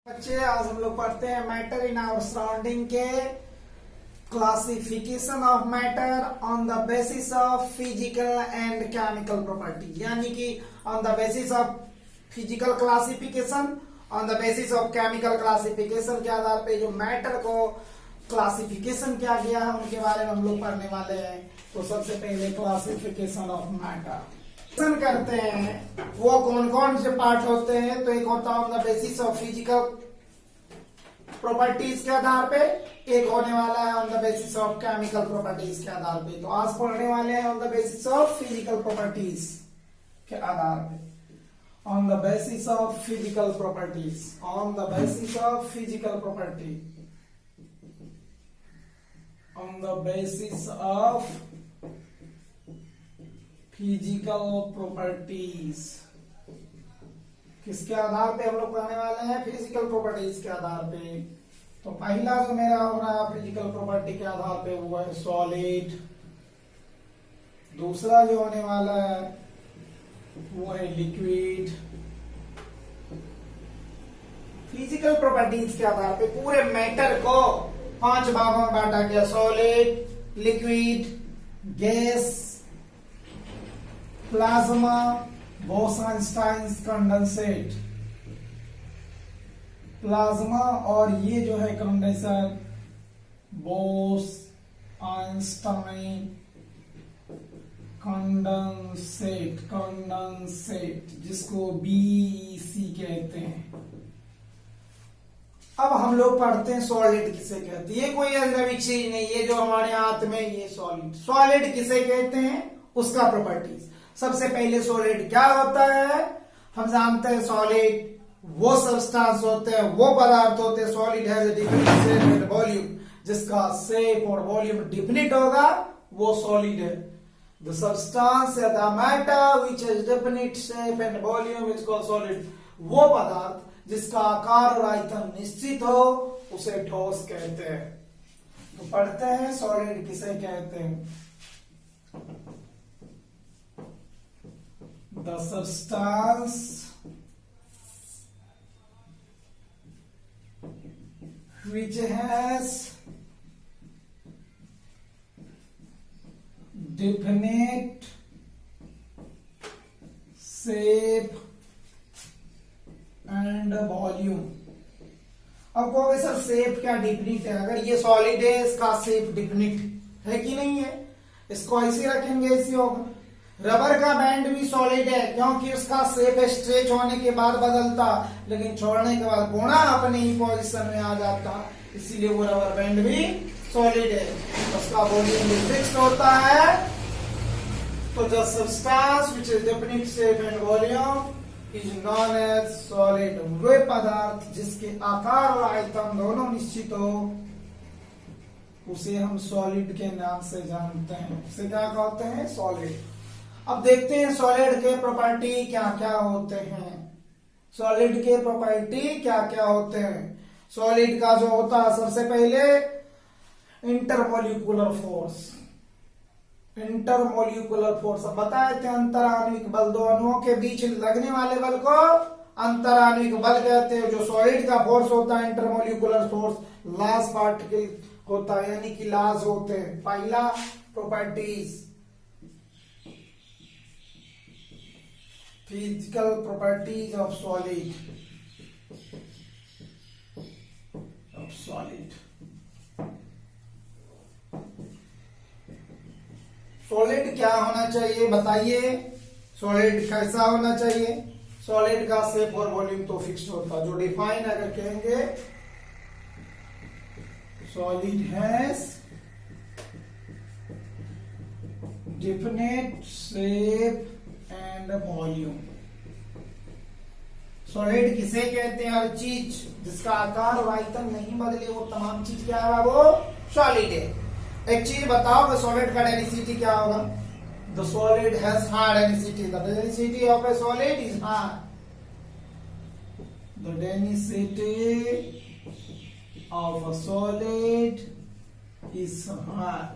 बच्चे आज हम लोग पढ़ते हैं मैटर इन आवर सराउंडिंग के classification of matter on the basis of physical and chemical property, यानी कि on the basis of physical classification, on the basis of chemical classification के आधार पे जो मैटर को क्लासिफिकेशन किया गया है उनके बारे में हम लोग पढ़ने वाले हैं। तो सबसे पहले क्लासिफिकेशन ऑफ मैटर करते हैं, वो कौन कौन से पार्ट होते हैं। तो एक होता है on the basis of physical properties के आधार पे, एक होने वाला है on the basis of chemical properties के आधार पे। तो आज पढ़ने वाले हैं on the basis of physical properties के आधार पे, on the basis of physical properties, on the basis of physical property, on the basis of physical properties. किसके आधार पे हम लोग पढ़ने वाले हैं? फिजिकल प्रॉपर्टीज के आधार पे। तो पहला जो मेरा हो रहा है फिजिकल प्रॉपर्टी के आधार पे वो है सॉलिड। दूसरा जो होने वाला है वो है लिक्विड। फिजिकल प्रॉपर्टीज के आधार पे पूरे मैटर को 5 भागों में बांटा गया: solid, liquid, gas, plasma, Bose Einstein condensate. Plasma और ये जो है कंडेंसर, बोस-आइंस्टाइन कंडेंसेट, जिसको बीईसी कहते हैं। अब हम लोग पढ़ते हैं सॉलिड किसे कहते हैं। ये कोई अजनबी चीज नहीं, ये जो हमारे हाथ में ये सॉलिड, सॉलिड किसे कहते हैं उसका प्रॉपर्टीज। सबसे पहले सॉलिड क्या होता है? हम जानते हैं सॉलिड वो सब्सटेंस होते हैं, वो पदार्थ होते हैं। Solid has a definite shape and volume, जिसका शेप और वॉल्यूम डिफिनिट होगा वो सॉलिड है। द सब्सटेंस या the matter which has definite shape and volume is called solid. वो पदार्थ जिसका आकार और आयतन निश्चित हो उसे ठोस कहते हैं। तो पढ़ते हैं सॉलिड किसे कहते हैं। The substance which has definite shape and volume। अब कहोगे सर शेप क्या डिफिनिट है? अगर ये सॉलिड है इसका शेप डिफिनिट है कि नहीं है? इसको ऐसे रखेंगे, ऐसे होगा। रबर का बैंड भी सॉलिड है क्योंकि उसका शेप स्ट्रेच होने के बाद बदलता, लेकिन छोड़ने के बाद पुनः अपनी ही पोजीशन में आ जाता, इसीलिए वो रबर बैंड भी सॉलिड है। उसका वॉल्यूम भी फिक्स्ड होता है। तो the substance which is definite shape and volume is known as solid. वे पदार्थ जिसके आकार और आयतन दोनों निश्चित हो उसे हम सॉलिड के नाम से जानते हैं। उसे क्या कहते हैं? सॉलिड। अब देखते हैं सॉलिड के प्रॉपर्टी क्या क्या होते हैं। सॉलिड के प्रॉपर्टी क्या क्या होते हैं? सॉलिड का जो होता है सबसे पहले इंटरमोलिकुलर फोर्स। इंटरमोलिकुलर फोर्स अब बताए थे, अंतराण्विक बल, दो अणुओं के बीच लगने वाले बल को अंतराण्विक बल कहते हैं। जो सॉलिड का फोर्स होता है इंटरमोलिकुलर फोर्स, लार्ज पार्टिकल होता है, यानी कि लार्ज होते हैं। पहला properties physical properties of solid, solid क्या होना चाहिए बताइए? सॉलिड कैसा होना चाहिए? सॉलिड का शेप और वॉल्यूम तो फिक्स होता। जो डिफाइन अगर कहेंगे solid has definite shape and volume. Solid किसे कहते हैं? हर चीज जिसका आकार और आयतन नहीं बदले वो तमाम चीज क्या है? वो सॉलिड है। एक चीज बताओ, सॉलिड का डेंसिटी क्या होगा? The solid has high density. The density of A solid is high. The density of a solid is high.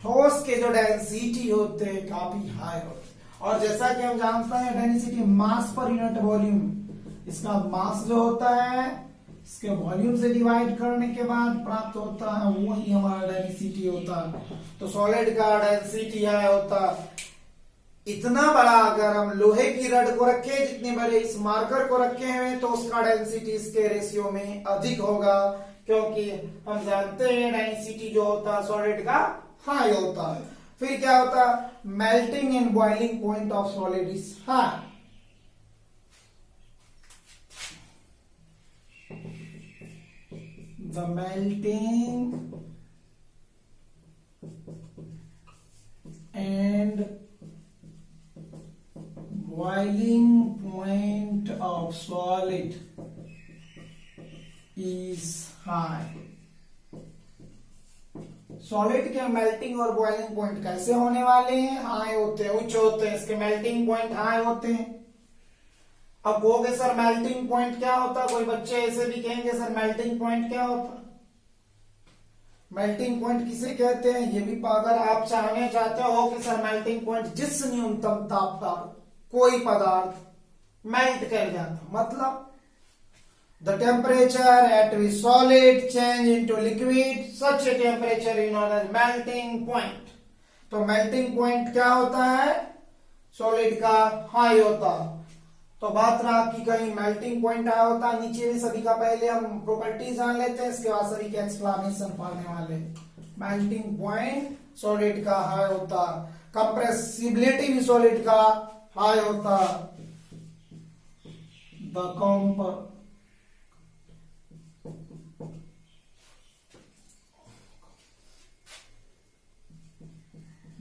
ठोस के जो डेंसिटी होते हैं काफी हाई होते हैं। और जैसा कि हम जानते हैं density mass per unit volume, इसका मास जो होता है इसके वॉल्यूम से डिवाइड करने के बाद प्राप्त होता है, वही हमारा डेंसिटी होता है। तो सॉलिड का डेंसिटी है होता इतना बड़ा। अगर हम लोहे की रड को रखें, जितने बड़े इस मार्कर को रखे हुए, तो उसका डेंसिटी इसके रेशियो में अधिक होगा, क्योंकि हम जानते हैं डेंसिटी जो होता है सॉलिड का हाई होता है। फिर क्या होता है, melting and boiling point of solid is high. The melting and boiling point of solid is high. Solid के मेल्टिंग और बॉइलिंग पॉइंट कैसे होने वाले हैं? हाई होते हैं, उच्च होते हैं। इसके मेल्टिंग पॉइंट हाई होते हैं। अब कहोगे सर मेल्टिंग पॉइंट क्या होता है? कोई बच्चे ऐसे भी कहेंगे सर मेल्टिंग पॉइंट क्या होता है? मेल्टिंग पॉइंट किसे कहते हैं, ये भी अगर आप जानना चाहते हो कि सर मेल्टिंग पॉइंट जिस न्यूनतम ताप पर कोई पदार्थ मेल्ट कर जाता, मतलब the temperature at which solid change into liquid, such a temperature is known as melting point. तो मेल्टिंग पॉइंट क्या होता है? सॉलिड का हाई होता। तो बात रहा कि कहीं मेल्टिंग पॉइंट आया होता, नीचे भी सभी का पहले हम प्रॉपर्टीज जान लेते हैं, इसके बाद सभी के एक्सप्लेनेशन पढ़ने वाले। मेल्टिंग पॉइंट सॉलिड का हाई होता, कंप्रेसिबिलिटी भी सॉलिड का हाई होता।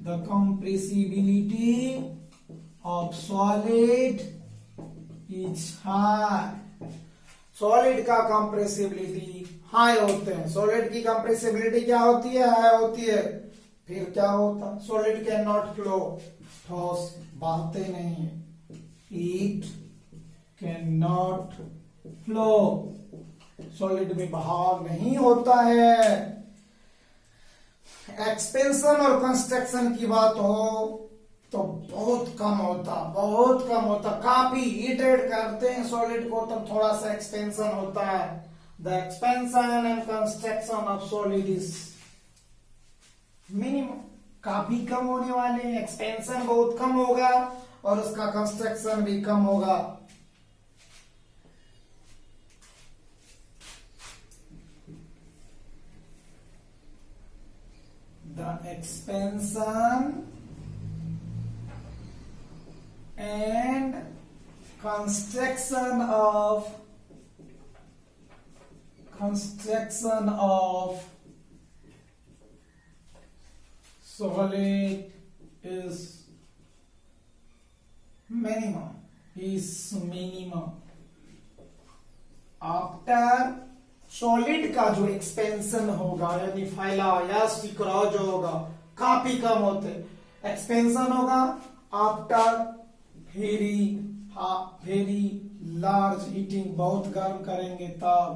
The compressibility of solid is high. Solid का कंप्रेसिबिलिटी हाई होते हैं। सॉलिड की कंप्रेसिबिलिटी क्या होती है? हाई होती है। फिर क्या होता? सॉलिड कैन नॉट फ्लो, ठोस बहते नहीं है। It can not flow, solid में बहाव नहीं होता है। एक्सपेंशन और कंस्ट्रक्शन की बात हो तो बहुत कम होता, बहुत कम होता। काफी हीटेड करते हैं सॉलिड को तब थोड़ा सा एक्सपेंशन होता है। The expansion and construction of solid is minimum, काफी कम होने वाले हैं। एक्सपेंशन बहुत कम होगा और उसका कंस्ट्रक्शन भी कम होगा। The expansion and construction of solid is minimum after solid का जो एक्सपेंशन होगा, यानी फैला या सिकुड़ाव जो होगा, काफी कम होते। एक्सपेंशन होगा आफ्टर वेरी लार्ज हीटिंग, बहुत गर्म करेंगे तब।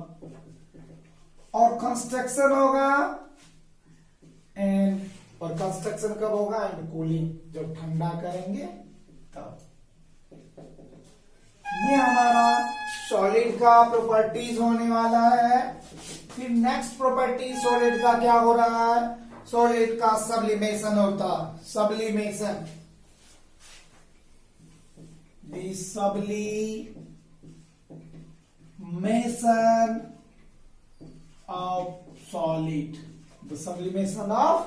और कंस्ट्रक्शन होगा और कंस्ट्रक्शन कब होगा? एंड कूलिंग, जब ठंडा करेंगे तब। ये हमारा सॉलिड का प्रॉपर्टीज होने वाला है। फिर नेक्स्ट प्रॉपर्टी सॉलिड का क्या हो रहा है? सॉलिड का सब्लिमेशन होता। Sublimation, the sublimation of solid, the sublimation of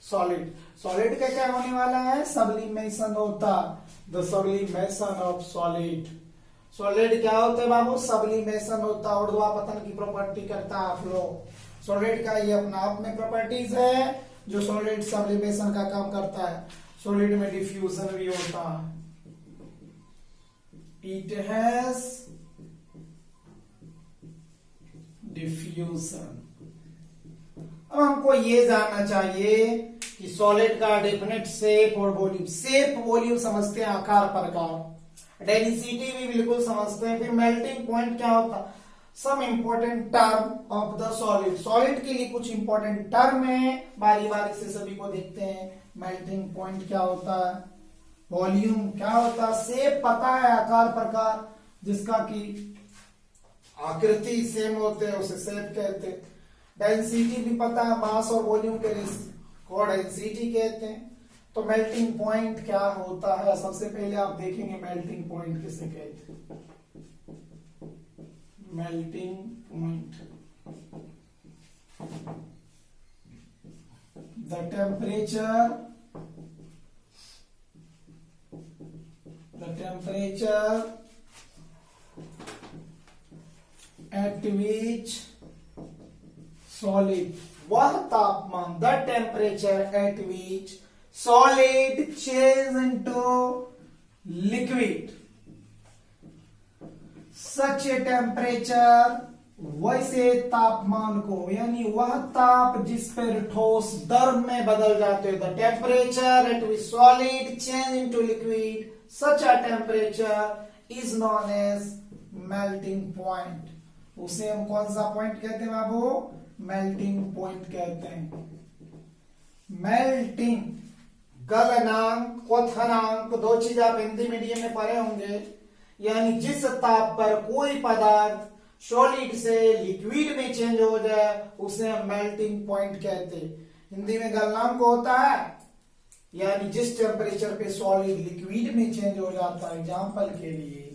solid. Solid का क्या होने वाला है? सब्लिमेशन होता, the sublimation of solid. Solid क्या होते हैं बाबू? सब्लिमेशन होता, ऊर्ध्वापतन की प्रॉपर्टी करता है फ्लो। सॉलिड का ये अपना आप में प्रॉपर्टीज है जो सॉलिड सब्लिमेशन का काम करता है। सॉलिड में डिफ्यूजन भी होता है। It has diffusion. अब हमको ये जानना चाहिए कि सॉलिड का डेफिनेट शेप और वॉल्यूम। शेप वॉल्यूम समझते हैं, आकार प्रकार। डेंसिटी भी बिल्कुल समझते हैं। फिर मेल्टिंग पॉइंट क्या होता? Some important term of the solid. Solid के लिए कुछ इंपॉर्टेंट टर्म है, बारी बारी से सभी को देखते हैं। मेल्टिंग पॉइंट क्या होता है? वॉल्यूम क्या होता है? शेप पता है, आकार प्रकार, जिसका कि आकृति सेम होते हैं उसे शेप कहते हैं। डेंसिटी भी पता है, मास और वॉल्यूम के को डेंसिटी कहते हैं। तो मेल्टिंग पॉइंट क्या होता है, सबसे पहले आप देखेंगे मेल्टिंग पॉइंट किसे कहते हैं। Melting point, the temperature at which solid, वह तापमान, the temperature at which solid change into liquid, such a temperature, वैसे तापमान को, यानी वह ताप जिस पर ठोस द्रव में बदल जाते हैं, the temperature at which solid change into liquid, such a temperature is known as melting point। उसे हम कौन सा पॉइंट कहते हैं बाबू, मेल्टिंग पॉइंट कहते हैं। मेल्टिंग, गलनांक, क्वथनांक, दो चीज आप हिंदी मीडियम में पढ़े होंगे, यानी जिस ताप पर कोई पदार्थ सॉलिड से लिक्विड में चेंज हो जाए उसे हम मेल्टिंग पॉइंट कहते हैं। हिंदी में गलनांक होता है, यानी जिस टेम्परेचर पे सॉलिड लिक्विड में चेंज हो जाता है। एग्जाम्पल के लिए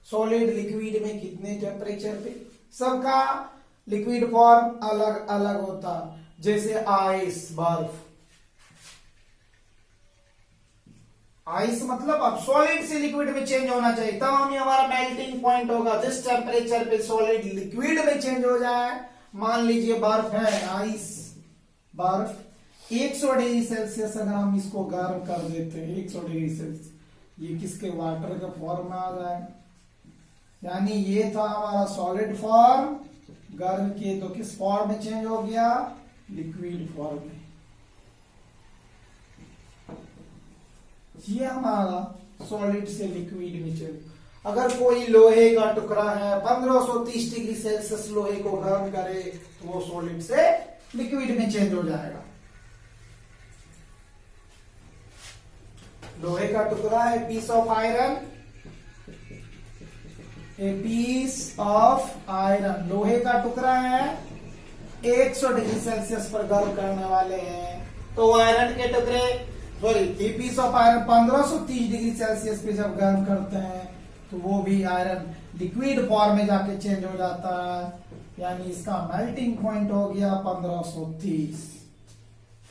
सॉलिड लिक्विड में कितने टेम्परेचर पे, सबका लिक्विड फॉर्म अलग अलग होता, जैसे आइस, बर्फ। आइस मतलब अब सॉलिड से लिक्विड में चेंज होना चाहिए, तब हम हमारा मेल्टिंग पॉइंट होगा। जिस टेम्परेचर पे सॉलिड लिक्विड में चेंज हो जाए, मान लीजिए बर्फ है, आइस, बर्फ, 100 डिग्री सेल्सियस अगर हम इसको गर्म कर देते हैं, 100 डिग्री सेल्सियस, ये किसके, वाटर के फॉर्म में आ जाए। यानी ये था हमारा सॉलिड फॉर्म, गर्म किए तो किस फॉर्म में चेंज हो गया, लिक्विड फॉर्म में। ये हमारा सॉलिड से लिक्विड में चेंज। अगर कोई लोहे का टुकड़ा है, 1530 डिग्री सेल्सियस लोहे को गर्म करे तो वो सॉलिड से लिक्विड में चेंज हो जाएगा। लोहे का टुकड़ा है, piece of iron, a piece of iron, लोहे का टुकड़ा है, 100 डिग्री सेल्सियस पर गर्म करने वाले हैं, तो आयरन के टुकड़े, sorry, a piece of iron 1530 degree Celsius पे जब गर्म करते हैं तो वो भी आयरन लिक्विड फॉर्म में जाके चेंज हो जाता है, यानी इसका मेल्टिंग पॉइंट हो गया 1530।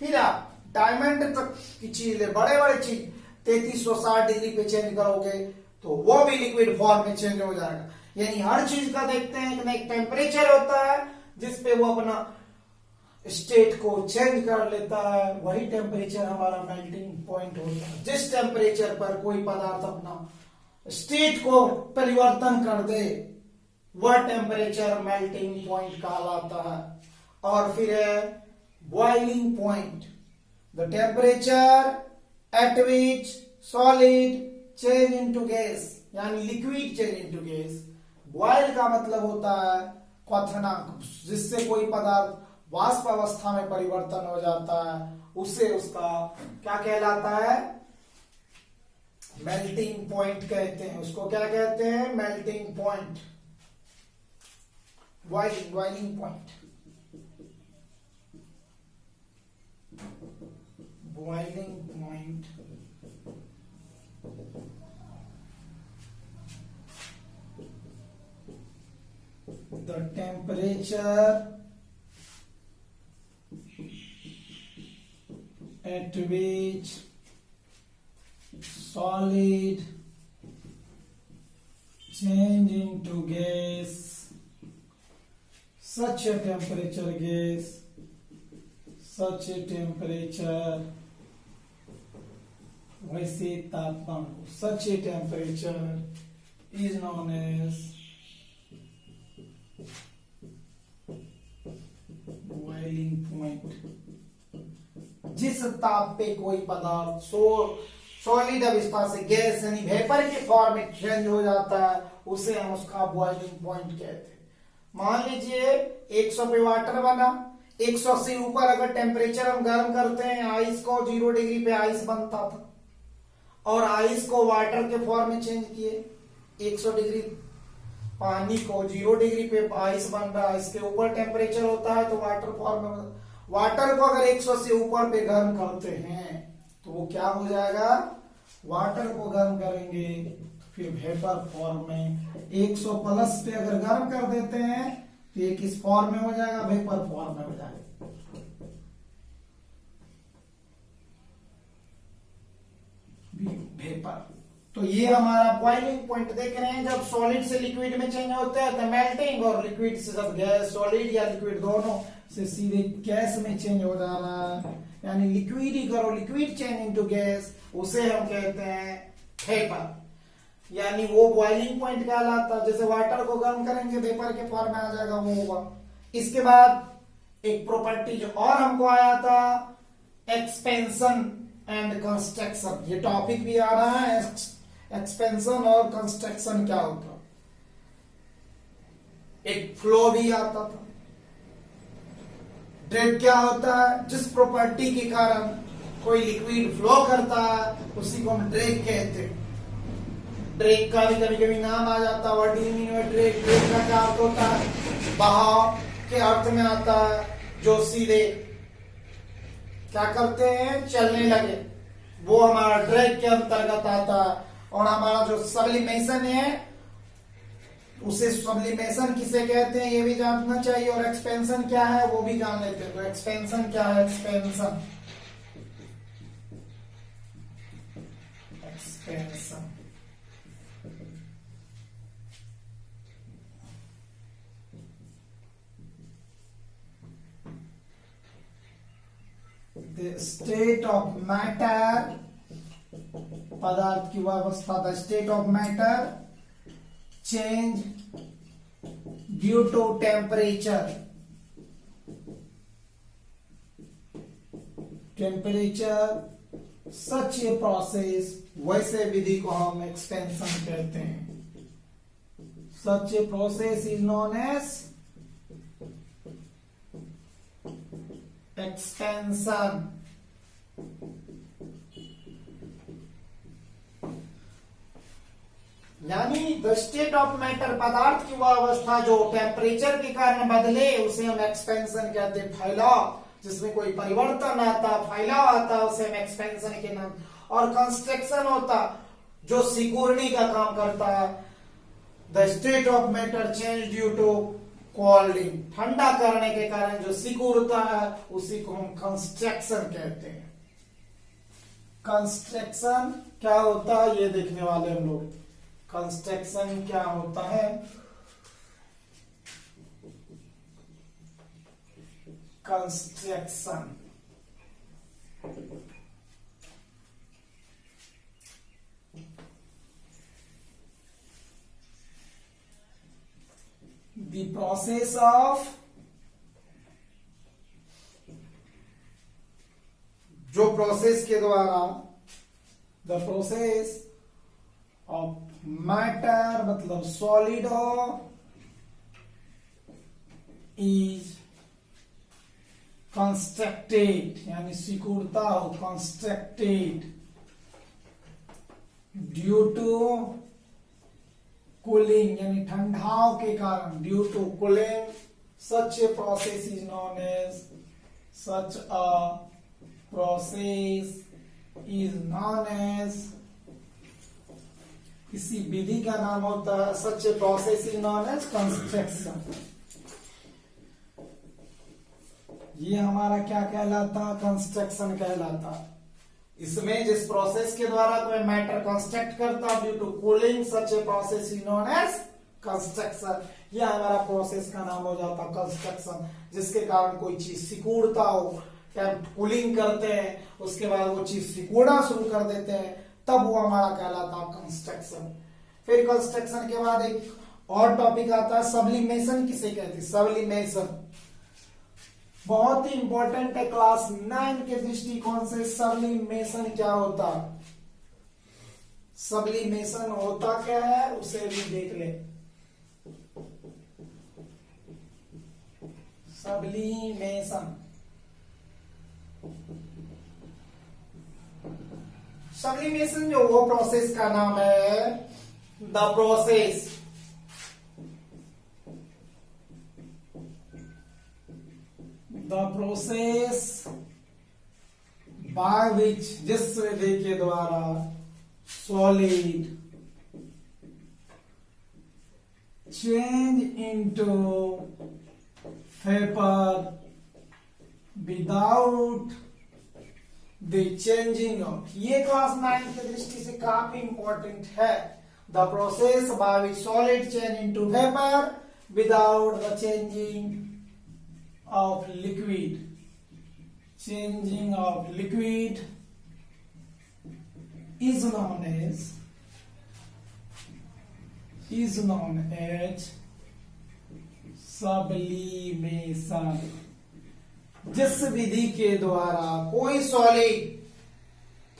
फिर आप डायमंड तक की चीज, बड़े बड़े चीज 3360 डिग्री पे चेंज करोगे तो वो भी लिक्विड फॉर्म में चेंज हो जाएगा। यानी हर चीज का देखते हैं कि एक टेम्परेचर होता है जिसपे वो अपना स्टेट को चेंज कर लेता है, वही टेम्परेचर हमारा मेल्टिंग पॉइंट होता है। जिस टेम्परेचर पर कोई पदार्थ अपना स्टेट को परिवर्तन कर दे वह टेम्परेचर मेल्टिंग पॉइंट कहलाता है। और फिर है boiling point, the temperature at which solid change into gas, यानी liquid change into gas. Boil का मतलब होता है क्वथनांक, जिससे कोई पदार्थ वाष्प अवस्था में परिवर्तन हो जाता है, उसे उसका क्या कहलाता है, मेल्टिंग पॉइंट कहते हैं। उसको क्या कहते हैं, melting point, boiling point, boiling point. The temperature at which solid change into gas, such a temperature gas, such a temperature, वैसे तापमान को, such a temperature is known as boiling point. जिस ताप पे कोई पदार्थ सॉलिड अवस्था से गैस यानी वेपर के फॉर्म में चेंज हो जाता है, उसे हम उसका बॉइलिंग पॉइंट कहते हैं। मान लीजिए 100 पे वाटर बना, 100 से ऊपर अगर टेम्परेचर हम गर्म करते हैं, आइस को 0 डिग्री पे आइस बनता था, और आइस को वाटर के फॉर्म में चेंज किए 100 डिग्री पानी को 0 डिग्री पे आइस बन रहा है, इसके ऊपर टेम्परेचर होता है तो वाटर फॉर्म में, वाटर को अगर 100 से ऊपर पे गर्म करते हैं तो वो क्या हो जाएगा, वाटर को गर्म करेंगे तो फिर वेपर फॉर्म में 100 प्लस पे अगर गर्म कर देते हैं तो ये किस फॉर्म में हो जाएगा, वेपर फॉर्म में हो जाएगा। वेपर। तो ये हमारा बॉइलिंग पॉइंट देख रहे हैं, जब सॉलिड से लिक्विड में चेंज होता है तो मेल्टिंग, और लिक्विड से जब गैस, सॉलिड या लिक्विड दोनों से सीधे गैस में चेंज हो जा रहा है, यानी लिक्विड ही करो, लिक्विड चेंज इनटू गैस, उसे हम कहते हैं वेपर। यानी वो बॉइलिंग पॉइंट कहलाता है। जैसे वाटर को गर्म करेंगे वेपर के फॉर्म में आ जाएगा, वो होगा। इसके बाद एक प्रॉपर्टी जो और हमको आया था, एक्सपेंशन एंड कंस्ट्रक्शन। ये टॉपिक भी आ रहा है, एक्सपेंशन और कंस्ट्रक्शन क्या होता है। एक फ्लो भी आता था। ड्रेग क्या होता है, जिस प्रॉपर्टी के कारण कोई लिक्विड फ्लो करता है उसी को हम ड्रेग कहते हैं। ड्रेग का भी कभी कभी नाम आ जाता है, what do you mean by drag. Drag का क्या अर्थ होता है, बहाव के अर्थ में आता है, जो सीधे क्या करते हैं, चलने लगे, वो हमारा ड्रैग के अंतर्गत आता है। और हमारा जो सब्लिमेशन है, उसे सब्लिमेशन किसे कहते हैं ये भी जानना चाहिए, और एक्सपेंशन क्या है वो भी जान लेते हैं। तो एक्सपेंशन क्या है, expansion expansion the state of matter, पदार्थ की अवस्था, the state of matter change due to temperature, such a process, वैसे विधि को हम एक्सपेंशन कहते हैं। such a process is known as expansion. यानी द स्टेट ऑफ मैटर, पदार्थ की वह अवस्था जो टेम्परेचर के कारण बदले, उसे हम एक्सपेंशन कहते हैं। फैलाव, जिसमें कोई परिवर्तन आता, फैलाव आता, उसे हम एक्सपेंशन के नाम। और कंस्ट्रक्शन होता जो सिकुड़ने का काम करता है। The state of matter change due to colding, ठंडा करने के कारण जो सिकुड़ता है उसी को हम कंस्ट्रक्शन कहते हैं। कंस्ट्रक्शन क्या होता है ये देखने वाले हम लोग। कंस्ट्रक्शन क्या होता है, कंस्ट्रक्शन the process of, जो प्रोसेस के द्वारा, द प्रोसेस ऑफ मैटर मतलब सॉलिड हो, इज कंस्ट्रक्टेड, यानी सिकुड़ता हो, कंस्ट्रक्टेड ड्यू टू कूलिंग, यानी ठंडाव के कारण, due to cooling. Such a process is known as, such a process is known as, इसी विधि का नाम होता है, such a process is known as construction. ये हमारा क्या कहलाता, कंस्ट्रक्शन कहलाता। इसमें जिस प्रोसेस के द्वारा कोई मैटर कंस्ट्रक्ट करता due to cooling, such a process is known as construction. यह हमारा प्रोसेस का नाम हो जाता कंस्ट्रक्शन, जिसके कारण कोई चीज सिकुड़ता हो, कूलिंग करते हैं, उसके बाद वो चीज सिकुड़ना शुरू कर देते हैं, तब वो हमारा कहलाता कंस्ट्रक्शन। फिर कंस्ट्रक्शन के बाद एक और टॉपिक आता है, सब्लिमेशन किसे कहते हैं, सब्लिमेशन बहुत ही इंपॉर्टेंट है क्लास 9 के दृष्टिकोण से। सब्लिमेशन क्या होता, सब्लिमेशन होता क्या है उसे भी देख ले। सब्लिमेशन, सब्लिमेशन जो वो प्रोसेस का नाम है, the process the process by which, जिस विधि के द्वारा solid change into vapour without the changing of, ये क्लास 9 की दृष्टि से काफी इंपॉर्टेंट है। The process by which solid change into vapour without the changing of liquid, changing of liquid is known as sublimation। जिस विधि के द्वारा कोई सॉलिड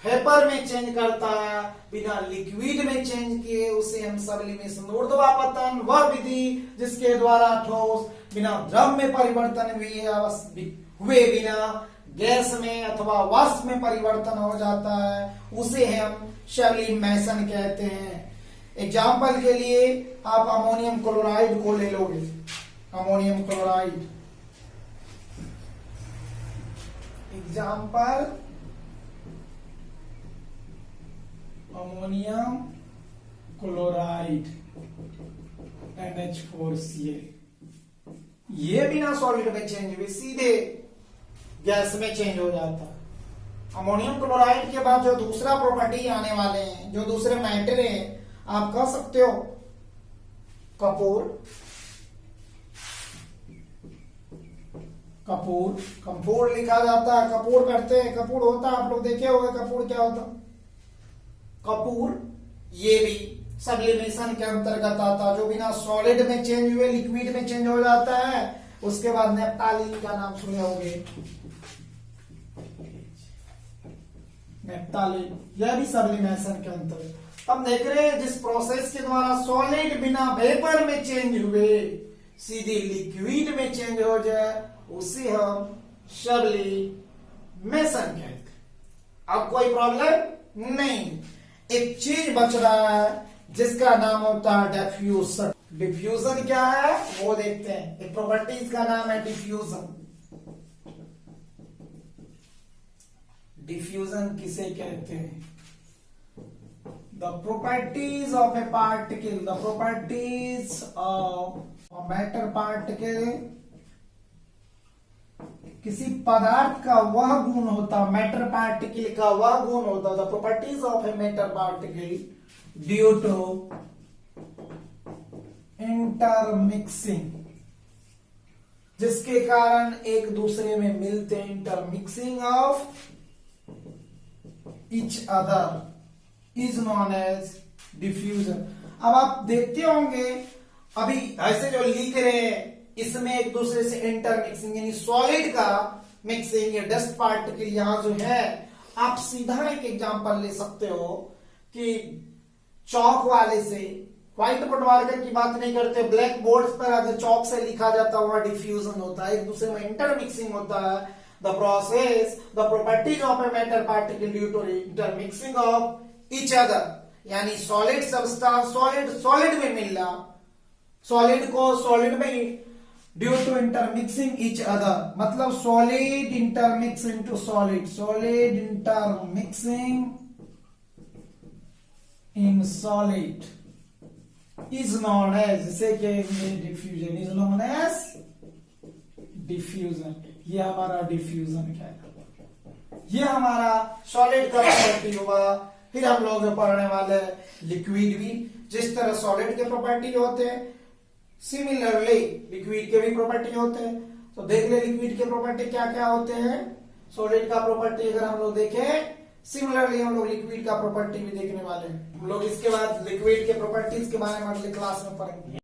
वेपर में चेंज करता है बिना लिक्विड में चेंज किए उसे हम सब्लिमेशन, ऊर्ध्वापतन वह विधि जिसके द्वारा ठोस बिना द्रव में परिवर्तन हुए बिना गैस में अथवा वाष्प में परिवर्तन हो जाता है उसे हम सब्लिमेशन कहते हैं। एग्जाम्पल के लिए आप अमोनियम क्लोराइड को ले लोगे, ammonium chloride example ammonium chloride NH4Cl, ये बिना सॉलिड में चेंज हुए सीधे गैस में चेंज हो जाता है। अमोनियम क्लोराइड के बाद जो दूसरा प्रॉपर्टी आने वाले हैं, जो दूसरे मैटर हैं, आप कह सकते हो कपूर, कपूर कंपूर लिखा जाता है, कपूर करते हैं, कपूर होता है, आप लोग देखे होंगे कपूर क्या होता, कपूर ये भी सब्लिमेशन के अंतर्गत आता, जो बिना सॉलिड में चेंज हुए लिक्विड में चेंज हो जाता है। उसके बाद नेप्टालीन का नाम सुने होंगे, नेप्टालीन, यह भी सब्लिमेशन के अंतर्गत। हम देख रहे हैं जिस प्रोसेस के द्वारा सॉलिड बिना वेपर में चेंज हुए सीधे लिक्विड में चेंज हो जाए उसे हम सब्लिमेशन कहते हैं। अब कोई प्रॉब्लम नहीं। एक चीज बच रहा है जिसका नाम होता है डिफ्यूजन। डिफ्यूजन क्या है वो देखते हैं। एक प्रॉपर्टीज का नाम है डिफ्यूजन। डिफ्यूजन किसे कहते हैं? The properties of A particle, the properties of matter particle, किसी पदार्थ का वह गुण होता, मैटर पार्टिकल का वह गुण होता, the properties of a matter particle due to intermixing, जिसके कारण एक दूसरे में मिलते हैं, intermixing of each other is known as diffusion. अब आप देखते होंगे अभी ऐसे जो लिख रहे हैं इसमें एक दूसरे से इंटरमिक्सिंग यानी सॉलिड का मिक्सिंग या डस्ट पार्टिकल यहां जो है, आप सीधा एक एग्जांपल ले सकते हो कि चौक वाले से, व्हाइट बोर्ड मार्कर की बात नहीं करते, ब्लैक बोर्ड पर अगर चौक से लिखा जाता हुआ डिफ्यूजन होता है, एक दूसरे में इंटरमिक्सिंग होता है। The process, the properties of a matter particle due to intermixing of each other, यानी सॉलिड सब्सटेंस सॉलिड में मिलना, सॉलिड को सॉलिड में due to intermixing each other, मतलब solid intermix into solid, solid intermixing in solid is known as, जिसे कहेंगे diffusion, is known as diffusion. ये हमारा डिफ्यूजन है, ये हमारा सॉलिड का प्रॉपर्टी हुआ। फिर हम लोग पढ़ने वाले लिक्विड भी, जिस तरह सॉलिड के प्रॉपर्टी होते हैं सिमिलरली लिक्विड के भी प्रॉपर्टी होते हैं। तो देख ले लिक्विड के प्रॉपर्टी क्या क्या होते हैं। सॉलिड का प्रॉपर्टी अगर हम लोग देखें, सिमिलरली हम लोग लिक्विड का प्रॉपर्टी भी देखने वाले हैं। हम लोग इसके बाद लिक्विड के प्रॉपर्टीज के बारे में अगले क्लास में पढ़ेंगे।